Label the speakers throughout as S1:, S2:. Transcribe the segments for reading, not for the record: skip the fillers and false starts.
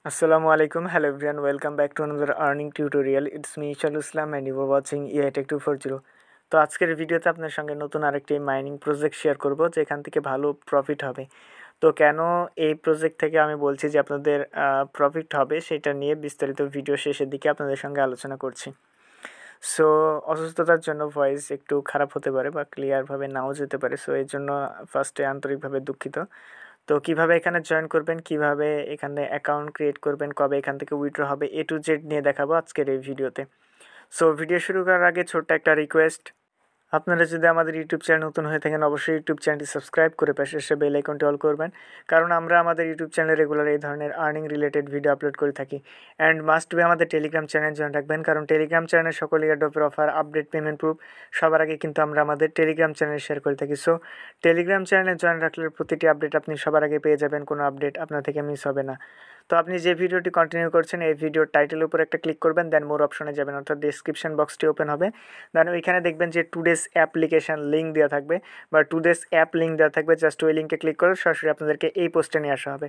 S1: Assalamu alaikum. Hello everyone. Welcome back to another earning tutorial. It's me Ishal Islam and you are watching EI TecH240. তো আজকের ভিডিওতে আপনার সঙ্গে নতুন আরেকটি মাইনিং প্রজেক্ট শেয়ার করব যেখান থেকে ভালো প্রফিট হবে। তো কেন এই প্রজেক্ট থেকে আমি বলছি যে আপনাদের প্রফিট হবে সেটা নিয়ে বিস্তারিত ভিডিও শেষের দিকে আপনাদের সঙ্গে আলোচনা করছি। সো অসুস্থতার জন্য ভয়েস একটু খারাপ হতে পারে বা ক্লিয়ারভাবে নাও যেতে পারে, সো এর জন্য ফার্স্টে আন্তরিকভাবে দুঃখিত। তো কিভাবে এখানে জয়েন করবেন, কিভাবে এখানে অ্যাকাউন্ট ক্রিয়েট করবেন, কবে এখান থেকে উইথড্র হবে, A to Z নিয়ে দেখাবো আজকের এই ভিডিওতে। সো ভিডিও শুরু করার আগে ছোট্ট একটা রিকোয়েস্ট, আপনারা যদি আমাদের ইউটিউব চ্যানেল নতুন হয়ে থাকেন অবশ্যই ইউটিউব চ্যানেলটি সাবস্ক্রাইব করে পাশে এসে বেল আইকনটি অল করবেন, কারণ আমরা আমাদের ইউটিউব চ্যানেলে রেগুলার এই ধরনের আর্নিং রিলেটেড ভিডিও আপলোড করে থাকি। অ্যান্ড মাস্ট বি আমাদের টেলিগ্রাম চ্যানেল জয়েন রাখবেন, কারণ টেলিগ্রাম চ্যানেলের সকল ইয়ারড্রপের অফার, আপডেট, পেমেন্ট প্রুফ সবার আগে কিন্তু আমরা আমাদের টেলিগ্রাম চ্যানেলে শেয়ার করে থাকি। সো টেলিগ্রাম চ্যানেলে জয়েন রাখলে প্রতিটি আপডেট আপনি সবার আগে পেয়ে যাবেন, কোনো আপডেট আপনার থেকে মিস হবে না। তো আপনি যে ভিডিওটি কন্টিনিউ করছেন এই ভিডিওর টাইটেলের উপর একটা ক্লিক করবেন, দেন মোর অপশনে যাবেন, অর্থাৎ ডিসক্রিপশন বক্সটি ওপেন হবে। দেন ওইখানে দেখবেন যে টুডেস অ্যাপ্লিকেশান লিঙ্ক দেওয়া থাকবে বা টুডেস অ্যাপ লিঙ্ক দেওয়া থাকবে, জাস্ট ওই লিঙ্কে ক্লিক করে সরাসরি আপনাদেরকে এই পোস্টে নিয়ে আসা হবে।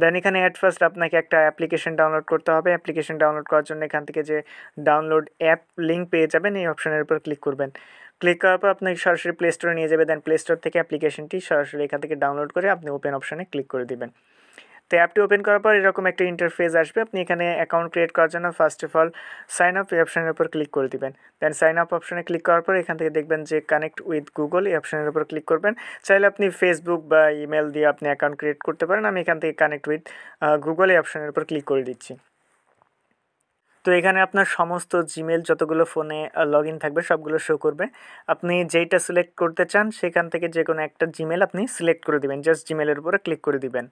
S1: দেন এখানে অ্যাট ফার্স্ট আপনাকে একটা অ্যাপ্লিকেশন ডাউনলোড করতে হবে। অ্যাপ্লিকেশন ডাউনলোড করার জন্য এখান থেকে যে ডাউনলোড অ্যাপ লিঙ্ক পেয়ে যাবেন এই অপশনের উপর ক্লিক করবেন। ক্লিক করার পর আপনাকে সরাসরি প্লে স্টোরে নিয়ে যাবে, দেন প্লে স্টোর থেকে অ্যাপ্লিকেশনটি সরাসরি এখান থেকে ডাউনলোড করে আপনি ওপেন অপশনে ক্লিক করে দিবেন। তো অ্যাপটি ওপেন করার পর এরকম একটা ইন্টারফেস আসবে। আপনি এখানে অ্যাকাউন্ট ক্রিয়েট করার জন্য first of all sign up এই অপশনের উপর ক্লিক করে দিবেন। দেন সাইন আপ অপশনে ক্লিক করার পর এখান থেকে দেখবেন যে কানেক্ট উইথ গুগল এই অপশনের উপর ক্লিক করবেন। চাইলে আপনি ফেসবুক বা ইমেল দিয়ে আপনি অ্যাকাউন্ট ক্রিয়েট করতে পারেন। আমি এখান থেকে কানেক্ট উইথ গুগল এই অপশনের উপর ক্লিক করে দিচ্ছি। তো এখানে আপনার সমস্ত জিমেল যতগুলো ফোনে লগ ইন থাকবে সবগুলো শো করবে। আপনি যেইটা সিলেক্ট করতে চান সেখান থেকে যে কোনো একটা জিমেল আপনি সিলেক্ট করে দিবেন, জাস্ট জিমেলের উপরে ক্লিক করে দিবেন।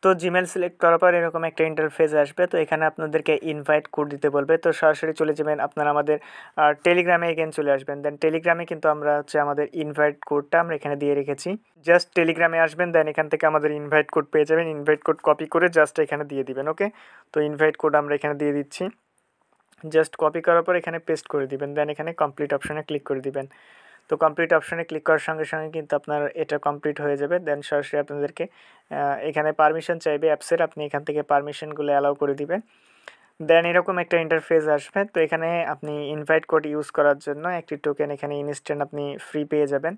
S1: তো জিমেল সিলেক্ট করার পর এরকম একটা ইন্টারফেস আসবে। তো এখানে আপনাদেরকে ইনভাইট কোড দিতে বলবে। তো সরাসরি চলে যাবেন আপনারা আমাদের টেলিগ্রামে এগেন চলে আসবেন। দেন টেলিগ্রামে কিন্তু আমরা আমাদের ইনভাইট কোডটা আমরা এখানে দিয়ে রেখেছি। জাস্ট টেলিগ্রামে আসবেন, দেন এখান থেকে আমাদের ইনভাইট কোড পেয়ে যাবেন। ইনভাইট কোড কপি করে জাস্ট এখানে দিয়ে দিবেন। ওকে, তো ইনভাইট কোড আমরা এখানে দিয়ে দিচ্ছি। জাস্ট কপি করার পর এখানে পেস্ট করে দিবেন, দেন এখানে কমপ্লিট অপশানে ক্লিক করে দিবেন। তো কমপ্লিট অপশানে ক্লিক করার সঙ্গে সঙ্গে কিন্তু আপনার এটা কমপ্লিট হয়ে যাবে। দেন সরাসরি আপনাদেরকে এখানে পারমিশন চাইবে অ্যাপসের, আপনি এখান থেকে পারমিশনগুলো অ্যালাউ করে দিবেন। দেন এরকম একটা ইন্টারফেস আসবে। তো এখানে আপনি ইনভাইট কোড ইউজ করার জন্য একটি টোকেন এখানে ইনস্ট্যান্ট আপনি ফ্রি পেয়ে যাবেন।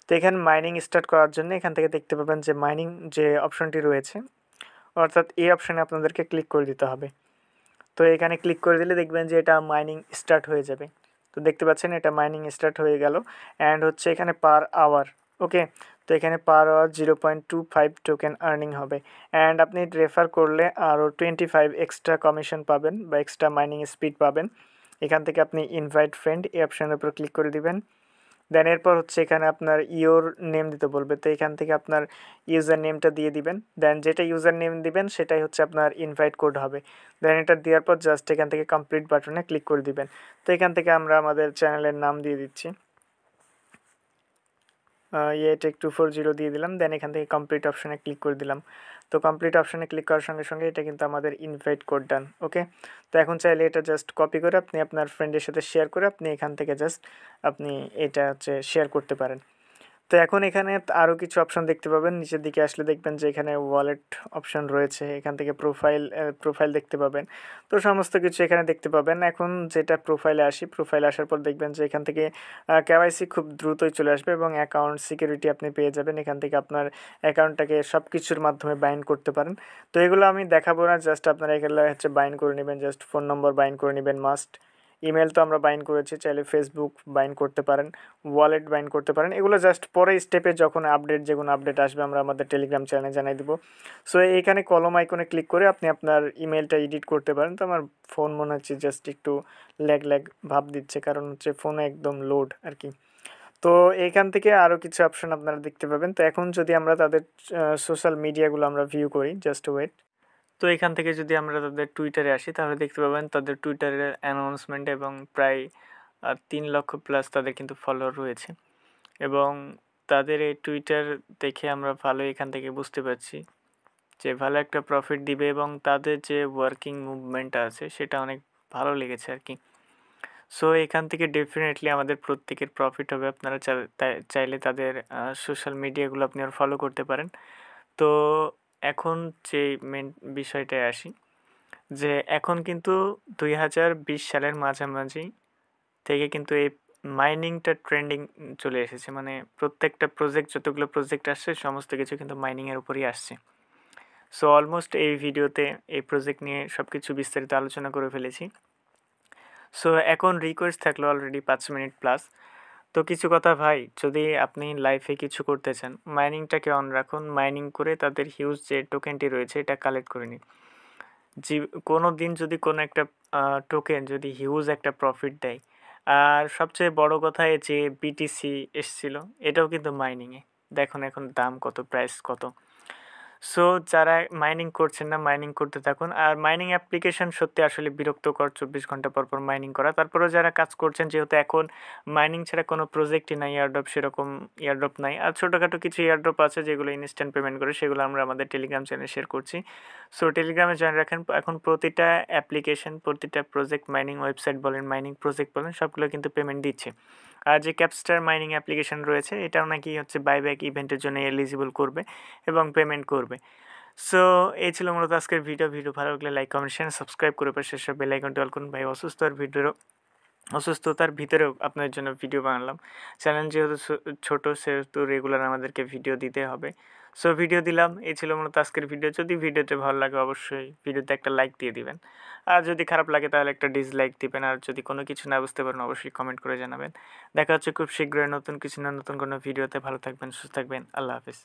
S1: তো এখানে মাইনিং স্টার্ট করার জন্য এখান থেকে দেখতে পাবেন যে মাইনিং যে অপশনটি রয়েছে, অর্থাৎ এই অপশানে আপনাদেরকে ক্লিক করে দিতে হবে। তো এখানে ক্লিক করে দিলে দেখবেন যে এটা মাইনিং স্টার্ট হয়ে যাবে। তো দেখতে পাচ্ছেন এটা মাইনিং স্টার্ট হয়ে গেল। অ্যান্ড হচ্ছে এখানে পার আওয়ার, ওকে, তো এখানে পার আওয়ার 0.25 টোকেন আর্নিং হবে। অ্যান্ড আপনি রেফার করলে আরও 25 এক্সট্রা কমিশন পাবেন বা এক্সট্রা মাইনিং স্পিড পাবেন। এখান থেকে আপনি ইনভাইট ফ্রেন্ড এই অপশানের উপর ক্লিক করে দিবেন। দেন এরপর হচ্ছে এখানে আপনার ইওর নেম দিতে বলবে। তো এখান থেকে আপনার ইউজার নেমটা দিয়ে দিবেন। দেন যেটা ইউজার নেম দিবেন সেটাই হচ্ছে আপনার ইনভাইট কোড হবে। দেন এটা দেওয়ার পর জাস্ট এখান থেকে কমপ্লিট বাটনে ক্লিক করে দিবেন। তো এখান থেকে আমরা আমাদের চ্যানেলের নাম দিয়ে দিচ্ছি, EI TecH240 দিয়ে দিলাম। দেন এখান থেকে কমপ্লিট অপশানে ক্লিক করে দিলাম। তো কমপ্লিট অপশানে ক্লিক করার সঙ্গে সঙ্গে এটা কিন্তু আমাদের ইনভাইট কোড ডান। ওকে, তো এখন চাইলে এটা জাস্ট কপি করে আপনি আপনার ফ্রেন্ডের সাথে শেয়ার করে আপনি এখান থেকে জাস্ট আপনি এটা শেয়ার করতে পারেন। তো এখন এখানে আরও কিছু অপশন দেখতে পাবেন। নিচের দিকে আসলে দেখবেন যে এখানে ওয়ালেট অপশন রয়েছে, এখান থেকে প্রোফাইল দেখতে পাবেন। তো সমস্ত কিছু এখানে দেখতে পাবেন। এখন যেটা প্রোফাইলে আসি, প্রোফাইলে আসার পর দেখবেন যে এখান থেকে কেওয়াইসি খুব দ্রুতই চলে আসবে এবং অ্যাকাউন্ট সিকিউরিটি আপনি পেয়ে যাবেন। এখান থেকে আপনার অ্যাকাউন্টটাকে সব কিছুর মাধ্যমে বাইন্ড করতে পারেন। তো এগুলো আমি দেখাবো না, জাস্ট আপনারা এগুলো বাইন্ড করে নেবেন। জাস্ট ফোন নম্বর বাইন্ড করে নেবেন মাস্ট। ইমেল তো আমরা বাইন্ড করেছি, চাইলে ফেসবুক বাইন্ড করতে পারেন, ওয়ালেট বাইন্ড করতে পারেন। এগুলো জাস্ট পরে স্টেপে যখন যে কোনো আপডেট আসবে আমরা আমাদের টেলিগ্রাম চ্যানেলে জানিয়ে দেবো। সো এইখানে কলম আইকনে ক্লিক করে আপনি আপনার ইমেলটা এডিট করতে পারেন। তো আমার ফোন মনে হচ্ছে জাস্ট একটু ল্যাগ ভাব দিচ্ছে, কারণ ফোনে একদম লোড আর কি। তো এইখান থেকে আরও কিছু অপশন আপনারা দেখতে পাবেন। তো এখন যদি আমরা তাদের সোশ্যাল মিডিয়াগুলো আমরা ভিউ করি, জাস্ট ওয়েট। তো এখান থেকে যদি আমরা তাদের টুইটারে আসি তাহলে দেখতে পাবেন তাদের টুইটারের অ্যানাউন্সমেন্ট এবং প্রায় 3 লক্ষ প্লাস তাদের কিন্তু ফলোয়ার রয়েছে। এবং তাদের এই টুইটার দেখে আমরা ভালো এখান থেকে বুঝতে পারছি যে ভালো একটা প্রফিট দিবে এবং তাদের যে ওয়ার্কিং মুভমেন্টটা আছে সেটা অনেক ভালো লেগেছে আর কি। সো এখান থেকে ডেফিনেটলি আমাদের প্রত্যেকের প্রফিট হবে। আপনারা চাইলে তাদের সোশ্যাল মিডিয়াগুলো আপনি আর ফলো করতে পারেন। তো এখন যে মেন বিষয়টায় আসি, যে এখন কিন্তু 2020 সালের মাঝামাঝি থেকে কিন্তু এই মাইনিংটা ট্রেন্ডিং চলে এসেছে। মানে প্রত্যেকটা প্রজেক্ট, যতগুলো প্রজেক্ট আসছে সমস্ত কিছু কিন্তু মাইনিংয়ের উপরই আসছে। সো অলমোস্ট এই ভিডিওতে এই প্রজেক্ট নিয়ে সব কিছু বিস্তারিত আলোচনা করে ফেলেছি। সো এখন রিকোয়েস্ট থাকলো অলরেডি 5 মিনিট প্লাস। তো কিছু কথা ভাই, যদি আপনি লাইফে কিছু করতে চান, মাইনিংটাকে অন রাখুন। মাইনিং করে তাদের হিউজ যে টোকেনটি রয়েছে এটা কালেক্ট করে নিন। কোনো দিন যদি কোনো একটা টোকেন যদি হিউজ একটা প্রফিট দেয়, আর সবচেয়ে বড় কথা এই যে বিটিসি এসছিল, এটাও কিন্তু মাইনিংয়ে। দেখুন এখন দাম কত, প্রাইস কত। সো যারা মাইনিং করছেন না, মাইনিং করতে থাকুন। আর মাইনিং অ্যাপ্লিকেশন সত্যি আসলে বিরক্তকর, 24 ঘন্টা পর পর মাইনিং করা। তারপরেও যারা কাজ করছেন, যেহেতু এখন মাইনিং ছাড়া কোনো প্রজেক্টই নাই, এয়ারড্রপ সেরকম এয়ারড্রপ নাই। আর ছোটোখাটো কিছু এয়ারড্রপ আছে যেগুলো ইনস্ট্যান্ট পেমেন্ট করে, সেগুলো আমরা আমাদের টেলিগ্রাম চ্যানেলে শেয়ার করছি। সো টেলিগ্রামে জয়েন রাখেন। এখন প্রতিটা অ্যাপ্লিকেশন, প্রতিটা প্রজেক্ট, মাইনিং ওয়েবসাইট বলেন, মাইনিং প্রজেক্ট বলেন, সবগুলো কিন্তু পেমেন্ট দিচ্ছে। আর যে ক্যাপস্টার মাইনিং অ্যাপ্লিকেশন রয়েছে, এটাও নাকি হচ্ছে বাইব্যাক ইভেন্টের জন্য এলিজিবল করবে এবং পেমেন্ট করবে। সো এই ছিল মূলত আজকের ভিডিও। ভালো লাগলে লাইক, কমেন্ট, শেয়ার, সাবস্ক্রাইব করে পাশে সব বেল আইকনটি অল করুন। ভাই অসুস্থতার ভিতরেও আপনার জন্য ভিডিও বানালাম। চ্যানেল যেহেতু ছোট, সেহেতু রেগুলার আমাদেরকে ভিডিও দিতে হবে। সো ভিডিও দিলাম। এই ছিল মূলত আজকের ভিডিও। যদি ভিডিওতে ভালো লাগে অবশ্যই ভিডিওতে একটা লাইক দিয়ে দিবেন। আর যদি খারাপ লাগে তাহলে একটা ডিসলাইক দিবেন। আর যদি কোনো কিছু না বুঝতে পারেন অবশ্যই কমেন্ট করে জানাবেন। দেখা হচ্ছে খুব শীঘ্রই নতুন কিছু না নতুন কোনো ভিডিওতে। ভালো থাকবেন, সুস্থ থাকবেন। আল্লাহ হাফিজ।